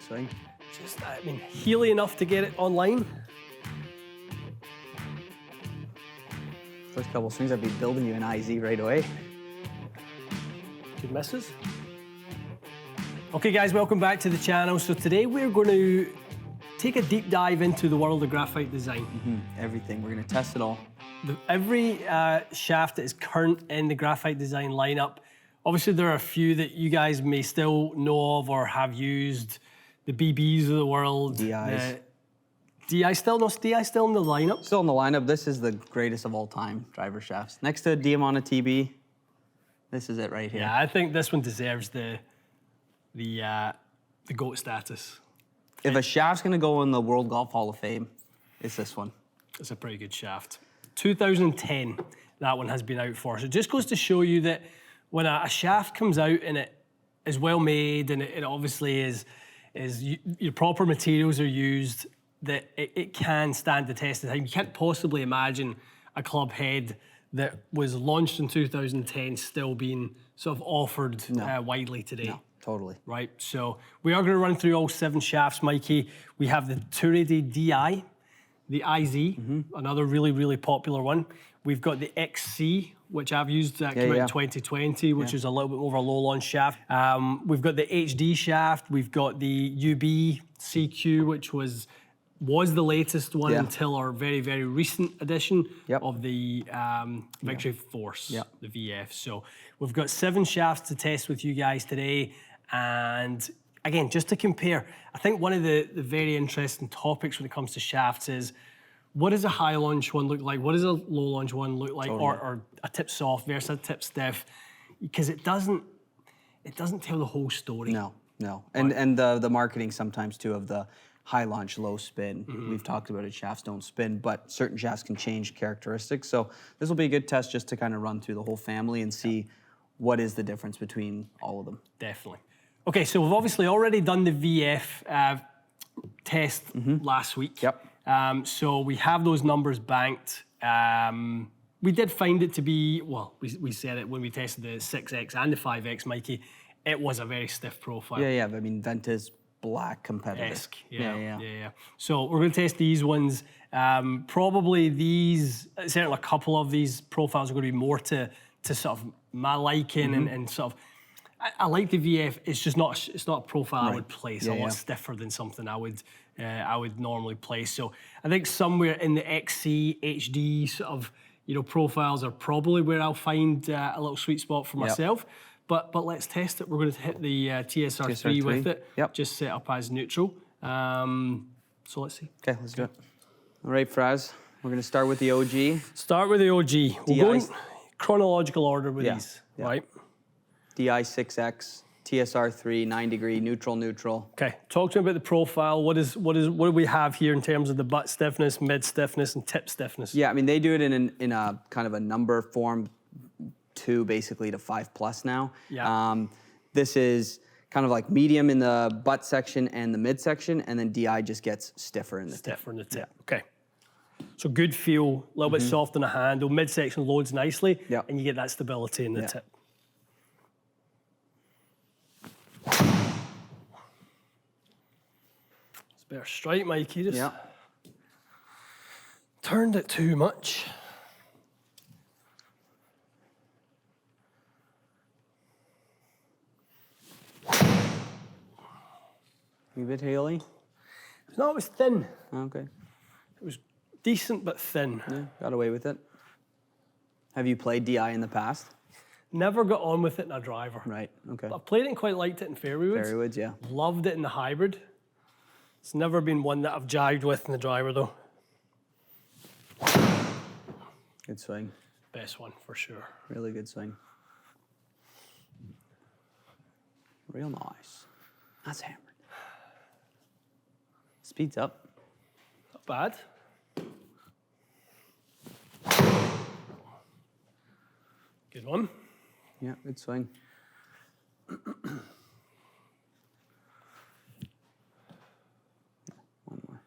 swing. Just, I mean, heely enough to get it online. First couple swings, I'd be building you an IZ right away. Good misses. Okay guys, welcome back to the channel. So today we're going to take a deep dive into the world of graphite design. Everything, we're gonna test it all. Every shaft that is current in the graphite design lineup, obviously there are a few that you guys may still know of or have used, the BBs of the world. DIs. DI still in the lineup? Still in the lineup, this is the greatest of all time driver shafts. Next to Diamond TB, this is it right here. Yeah, I think this one deserves the GOAT status. If a shaft's gonna go in the World Golf Hall of Fame, it's this one. It's a pretty good shaft. 2010, that one has been out for. So it just goes to show you that when a shaft comes out and it is well made and it obviously is your proper materials are used, that it can stand the test of time. You can't possibly imagine a club head that was launched in 2010 still being sort of offered widely today. No, totally. Right, so we are going to run through all 7 shafts, Mikey. We have the Tour AD DI, the IZ, another really, really popular one. We've got the XC, which I've used, came out in 2020, which is a little bit more of a low launch shaft. We've got the HD shaft. We've got the UB CQ, which was the latest one until our very, very recent edition of the Victory Force, the VF. So we've got 7 shafts to test with you guys today. And again, just to compare, I think one of the very interesting topics when it comes to shafts is, what does a high launch one look like? What does a low launch one look like? Or a tip soft versus a tip stiff? Because it doesn't tell the whole story. No. And the marketing sometimes too of the high launch, low spin. We've talked about it, shafts don't spin, but certain shafts can change characteristics. So this will be a good test just to kind of run through the whole family and see what is the difference between all of them. Definitely. Okay, so we've obviously already done the VF test last week. So we have those numbers banked. We did find it to be, well, we said it when we tested the 6X and the 5X, Mikey, it was a very stiff profile. Yeah, I mean, Venta's black competitive. Yeah. So we're going to test these ones. Probably these, certainly a couple of these profiles are going to be more to sort of my liking and sort of, I like the VF. It's just not. It's not a profile I would place. It's a lot stiffer than something I would normally place. So I think somewhere in the XC HD sort of profiles are probably where I'll find a little sweet spot for myself. But let's test it. We're going to hit the TSR3 with it. Just set up as neutral. So let's see. Okay, let's do it. All right, Fraz. We're going to start with the OG. Start with the OG. We'll go in chronological order with these, right? DI6X, TSR3, 9 degree, neutral. Okay, talk to me about the profile. What do we have here in terms of the butt stiffness, mid stiffness, and tip stiffness? Yeah, I mean, they do it in a kind of a number form, 2 basically to 5+ now. This is kind of like medium in the butt section and the mid section, and then DI just gets stiffer in the tip. Stiffer in the tip, okay. So good feel, a little bit soft in the handle, midsection loads nicely, and you get that stability in the tip. It's a better strike, Mikey. Just turned it too much. A bit haily? No, it was thin. Okay. It was decent but thin. Yeah, got away with it. Have you played DI in the past? Never got on with it in a driver. Right, okay. I played it and quite liked it in fairway woods. Fairway woods, yeah. Loved it in the hybrid. It's never been one that I've jived with in the driver though. Good swing. Best one for sure. Really good swing. Real nice. That's hammered. Speeds up. Not bad. Good one. Yeah, good swing. One more.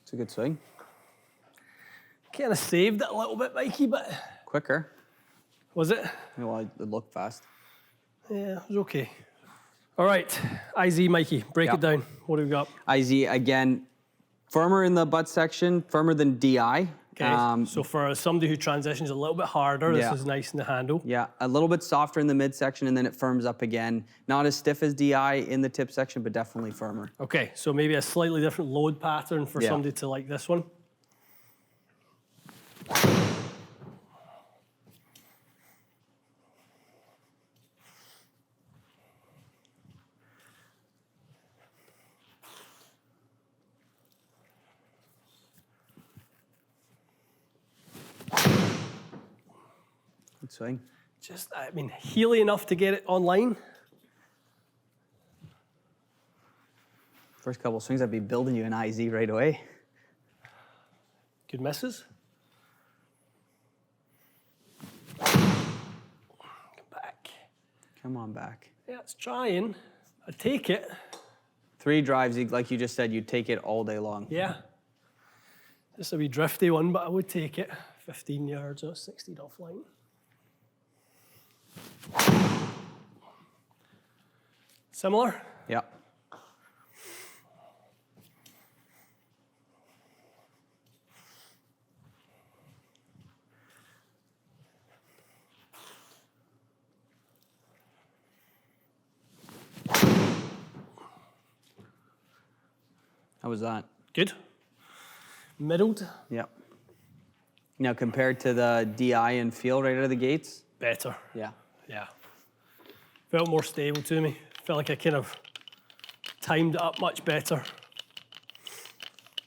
It's a good swing. kind of saved it a little bit, Mikey, but Quicker. was it? Well, it looked fast. Yeah, it was okay. All right, IZ, Mikey, break it down. What do we got? IZ, again, firmer in the butt section, firmer than DI. Okay, so for somebody who transitions a little bit harder, Yeah. this is nice in the handle. Yeah, a little bit softer in the midsection, and then it firms up again. Not as stiff as DI in the tip section, but definitely firmer. Okay, so maybe a slightly different load pattern for Yeah. somebody to like this one. Good swing. Just, I mean, heely enough to get it online. First couple swings, I'd be building you an IZ right away. Good misses. Come back. Come on back. Yeah, it's trying. I take it. 3 drives, like you just said, you'd take it all day long. Yeah. Just a wee drifty one, but I would take it. 15 yards or 16 offline. Similar? Yeah. How was that? Good. Middled? Yep. Now, compared to the DI and feel right out of the gates? Better. Yeah. Yeah. Felt more stable to me. Felt like I kind of timed it up much better.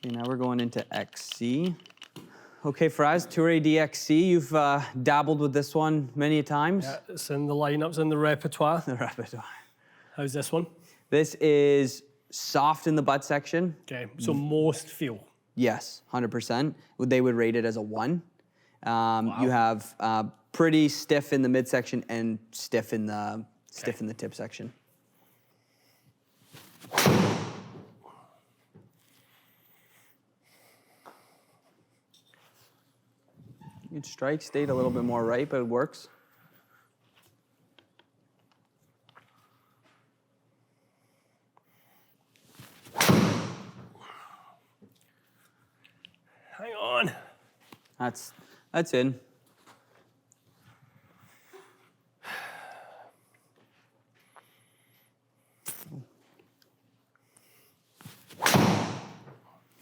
Okay, now we're going into XC. Okay, Faraz, Tour AD XC, you've dabbled with this one many times. Yeah, it's in the lineups, in the repertoire. The repertoire. How's this one? This is soft in the butt section. Okay, so most feel. Yes, 100%. They would rate it as a 1. You have pretty stiff in the midsection and stiff in the tip section. Good strike, stayed a little bit more right, but it works. Hang on. That's in.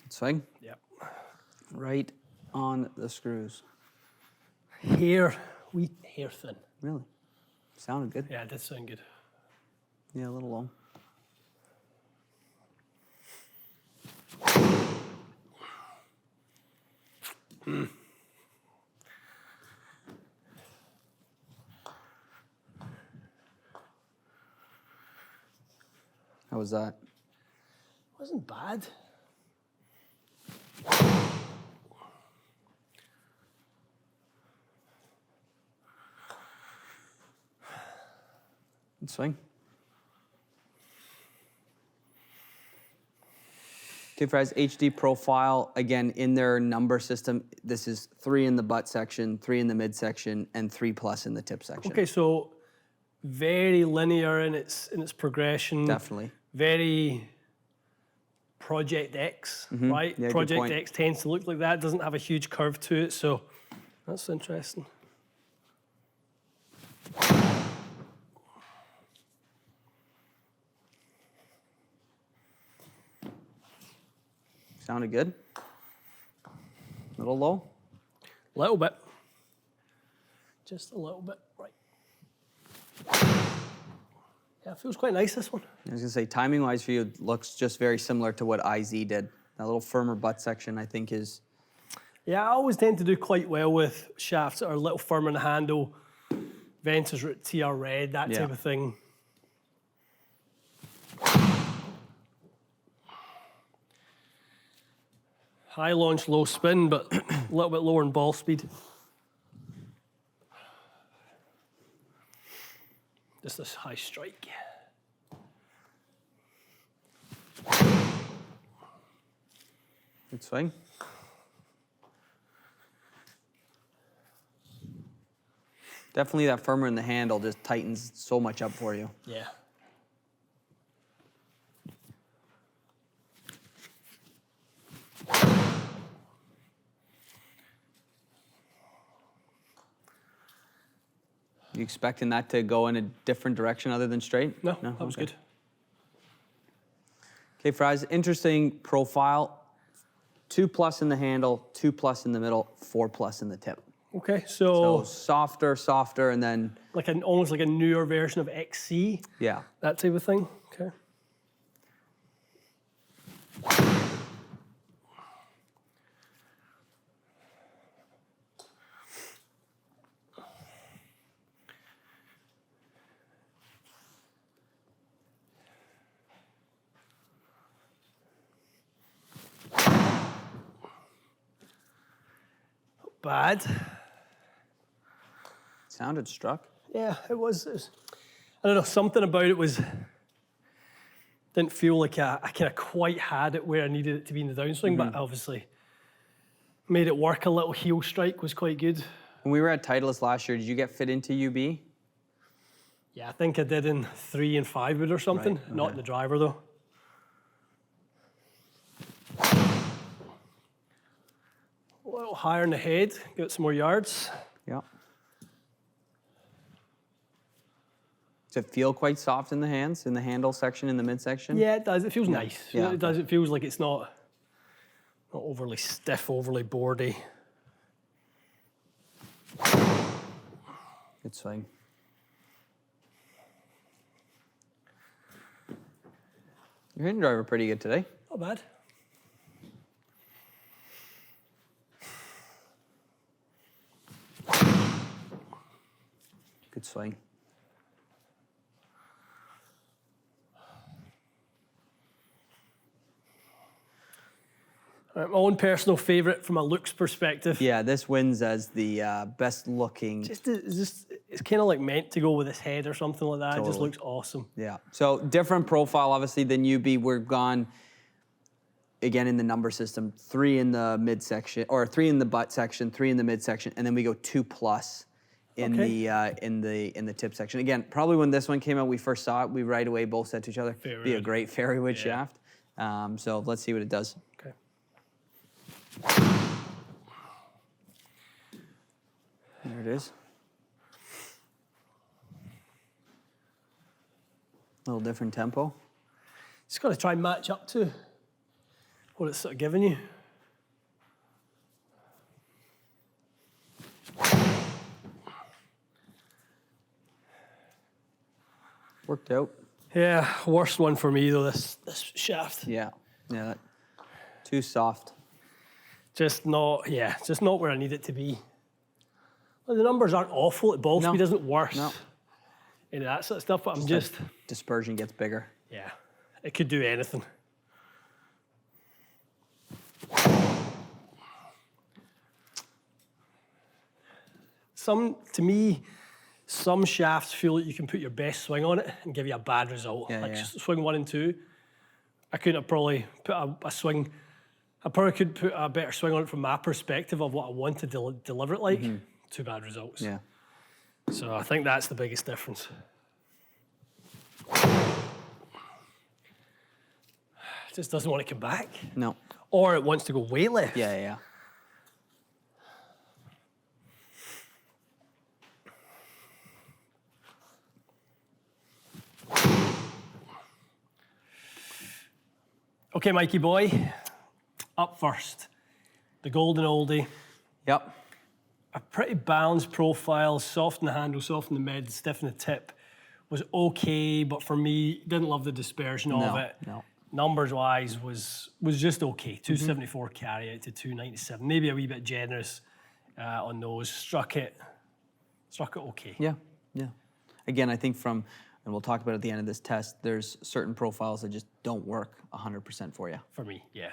Swing. Yep. Right on the screws. Hair thin. Really? Sounded good. Yeah, it did sound good. Yeah, a little long. How was that? Wasn't bad. Good swing. Okay, for as HD profile, again, in their number system, this is 3 in the butt section, 3 in the midsection, and 3+ in the tip section. Okay, so very linear in its progression. Definitely. Very Project X, right? Yeah, good Project point. X tends to look like that. Doesn't have a huge curve to it, so that's interesting. Sounded good. A little low. Little bit. Just a little bit, right. Yeah, it feels quite nice, this one. I was gonna say, timing-wise for you, it looks just very similar to what IZ did. That little firmer butt section, I think, is... Yeah, I always tend to do quite well with shafts that are a little firmer in the handle, Ventus TR Red, that type of thing. High launch, low spin, but a little bit lower in ball speed. Just this high strike. Good swing. Definitely that firmer in the handle just tightens so much up for you. Yeah. You expecting that to go in a different direction other than straight? No, that was good. Okay, Fries, interesting profile. 2+ in the handle, 2+ in the middle, 4+ in the tip. Okay, So so softer, and then like almost like a newer version of XC, yeah. that type of thing. Okay. Bad. Sounded struck. Yeah, it was. I don't know, something about it was, didn't feel like I kind of quite had it where I needed it to be in the downswing, but obviously made it work. A little heel strike was quite good. When we were at Titleist last year, did you get fit into UB? Yeah, I think I did in 3 and 5 wood or something, Right, not in the driver though. A little higher in the head, got some more yards. Yeah. Does it feel quite soft in the hands, in the handle section, in the midsection? Yeah, it does. It feels nice. Yeah, It does. It feels like it's not overly stiff, overly boardy. Good swing. Your hitting driver pretty good today. Not bad. Good swing. My own personal favourite from a looks perspective. Yeah, this wins as the best looking. It's kind of like meant to go with his head or something like that. It just Totally. looks awesome. Yeah. So different profile, obviously, than UB. We're gone again in the number system. 3 in the midsection, or 3 in the butt section, 3 in the midsection, and then we go 2+ in the tip section. Again, probably when this one came out, we first saw it, we right away both said to each other, Fairway be a wood. great fairway wood shaft. So let's see what it does. Okay. There it is. A little different tempo. Just got to try and match up to what it's sort of giving you. Worked out. Yeah, worst one for me though, this shaft. Yeah. Yeah. Too soft. Just not where I need it to be. Well, the numbers aren't awful. It ball speed isn't worse. No. Any of that sort of stuff, but I'm Just dispersion gets bigger. yeah, it could do anything. To me, some shafts feel like you can put your best swing on it and give you a bad result. Yeah, like yeah. swing 1 and 2, I couldn't have probably put a swing. I probably could put a better swing on it from my perspective of what I want to deliver it like. 2 bad results. Yeah. So I think that's the biggest difference. Just doesn't want to come back. No. Or it wants to go way left. Yeah, yeah. Okay, Mikey boy, up first. The golden oldie. Yep. A pretty balanced profile, soft in the handle, soft in the mid, stiff in the tip. Was okay, but for me, didn't love the dispersion of it. No. Numbers wise was just okay. 274 carry out to 297. Maybe a wee bit generous on those. Struck it okay. Yeah, yeah. Again, I think and we'll talk about it at the end of this test, there's certain profiles that just don't work 100% for you. For me, yeah.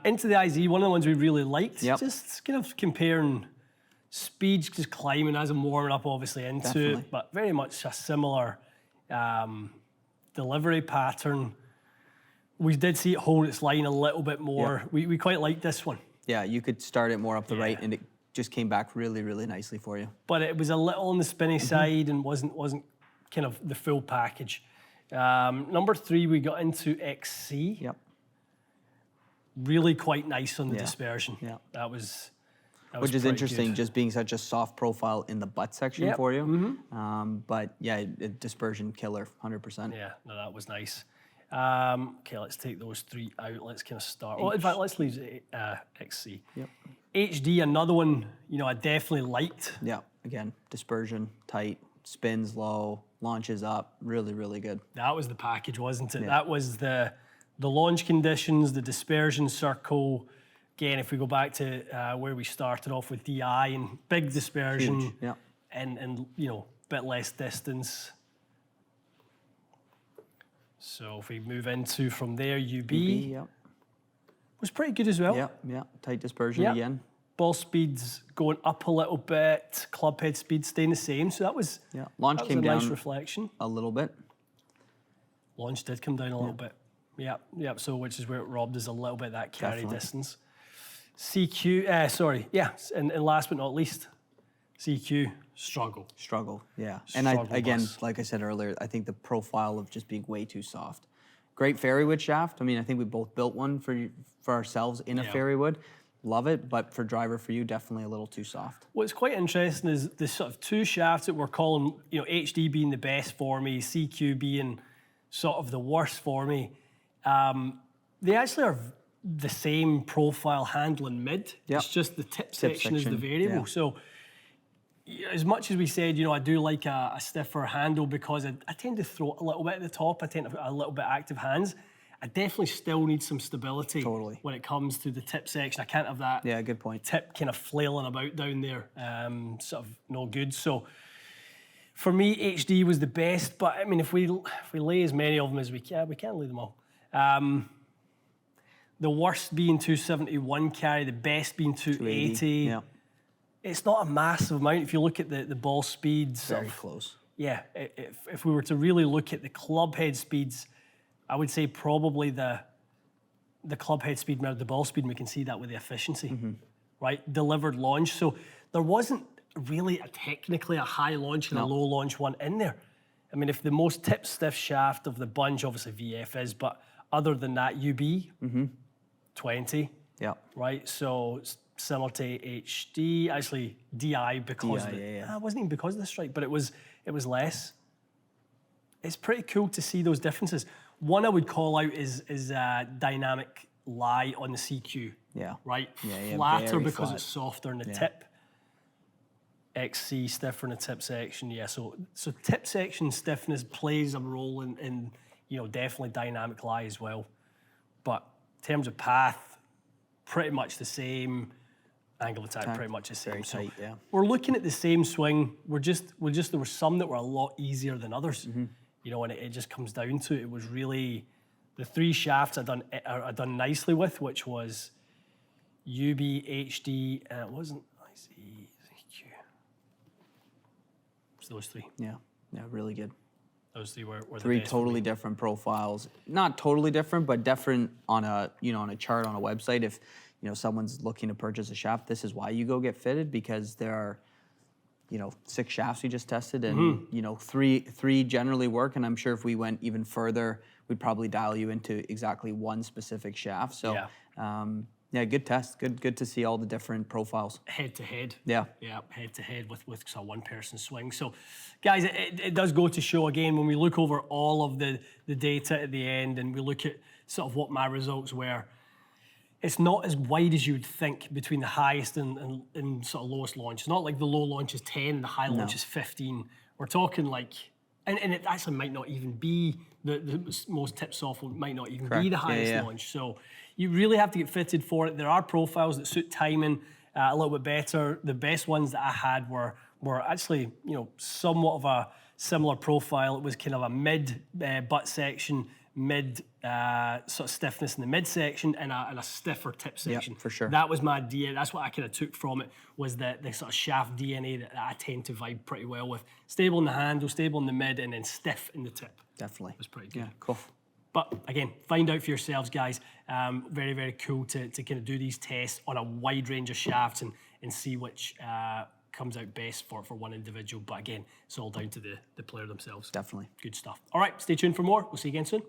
Into the IZ, one of the ones we really liked. Yep. Just kind of comparing speeds, just climbing as I'm warming up, obviously, into Definitely. it, but very much a similar delivery pattern. We did see it hold its line a little bit more. Yep. We quite liked this one. Yeah, you could start it more up the right Yeah. and it just came back really, really nicely for you. But it was a little on the spinny side and wasn't kind of the full package. Number 3, we got into XC. Yep. Really quite nice on the dispersion. Yeah. That was Which is pretty interesting, good. just being such a soft profile in the butt section Yep. for you. But yeah, dispersion killer, 100%. Yeah, no, that was nice. Okay, let's take those 3 out. Let's kind of start. Well, in fact, let's leave XC. Yep. HD, another one, I definitely liked. Yeah, again, dispersion, tight, spins low, launches up, really, really good. That was the package, wasn't it? That was the launch conditions, the dispersion circle. Again, if we go back to where we started off with DI and big dispersion, Huge, yeah. and bit less distance. So if we move into from there, UB, yeah. was pretty good as well. Yeah, tight dispersion Yep. again. Ball speeds going up a little bit, club head speed staying the same. So that was, Launch that was came a nice down reflection. a little bit. Launch did come down a little bit. Yeah. So which is where it robbed us a little bit that carry Definitely. distance. CQ, and last but not least, CQ struggle. Yeah. Struggle And again, bus. like I said earlier, I think the profile of just being way too soft. Great fairy wood shaft. I mean, I think we both built one for ourselves in a Yeah. fairy wood. Love it, but for driver for you, definitely a little too soft. What's quite interesting is the sort of 2 shafts that we're calling, HD being the best for me, CQ being sort of the worst for me. They actually are the same profile handle in mid. Yep. It's just the tip section is the section, variable. yeah. So as much as we said, I do like a stiffer handle because I tend to throw a little bit at the top. I tend to have a little bit active hands. I definitely still need some stability Totally. when it comes to the tip section. I can't have that Yeah, good point. tip kind of flailing about down there. Sort of no good. So for me, HD was the best. But I mean, if we lay as many of them as we can't lay them all. The worst being 271 carry, the best being 280. Yeah, It's not a massive amount if you look at the ball speeds. very close. Yeah, if we were to really look at the club head speeds, I would say probably the club head speed mirrored the ball speed, and we can see that with the efficiency, right? Delivered launch. So there wasn't really technically a high launch and a low launch one in there. I mean, if the most tip stiff shaft of the bunch, obviously VF is, but other than that, UB, 20, Yeah. right? So it's similar to HD, actually DI because of DI, it wasn't even because of the stripe, but it was less. It's pretty cool to see those differences. One I would call out is dynamic lie on the CQ. Yeah. Right? Yeah, Flatter very because flat. it's softer in the tip. XC stiffer in the tip section. Yeah, so tip section stiffness plays a role in definitely dynamic lie as well. But in terms of path, pretty much the same. Angle of attack, pretty much the same. Very tight, yeah. We're looking at the same swing. We're just there were some that were a lot easier than others. And it just comes down to it was really the 3 shafts I done nicely with, which was UB, HD, and it wasn't IC, CQ. It was those 3. Yeah, really good. Those 3 were the 3 best for me. totally different profiles. Not totally different, but different on a chart on a website. If someone's looking to purchase a shaft, this is why you go get fitted, because there are 6 shafts we just tested, and three generally work. And I'm sure if we went even further, we'd probably dial you into exactly one specific shaft. So good test. Good to see all the different profiles. Head to head. Yeah. Yeah, head to head with a one-person swing. So, guys, it does go to show again when we look over all of the data at the end and we look at sort of what my results were. It's not as wide as you would think between the highest and sort of lowest launch. It's not like the low launch is 10 and the high launch is 15. We're talking like, and it actually might not even be the most tip soft one, might not even be the highest launch. So you really have to get fitted for it. There are profiles that suit timing a little bit better. The best ones that I had were actually, somewhat of a similar profile. It was kind of a mid butt section, mid sort of stiffness in the midsection, and a stiffer tip section. for sure. That was my DNA. That's what I kind of took from it, was the sort of shaft DNA that I tend to vibe pretty well with. Stable in the handle, stable in the mid, and then stiff in the tip. Definitely. It was pretty good. Yeah, cool. But again, find out for yourselves, guys. Very, very cool to kind of do these tests on a wide range of shafts and see which comes out best for one individual. But again, it's all down to the player themselves. Definitely. Good stuff. All right, stay tuned for more. We'll see you again soon.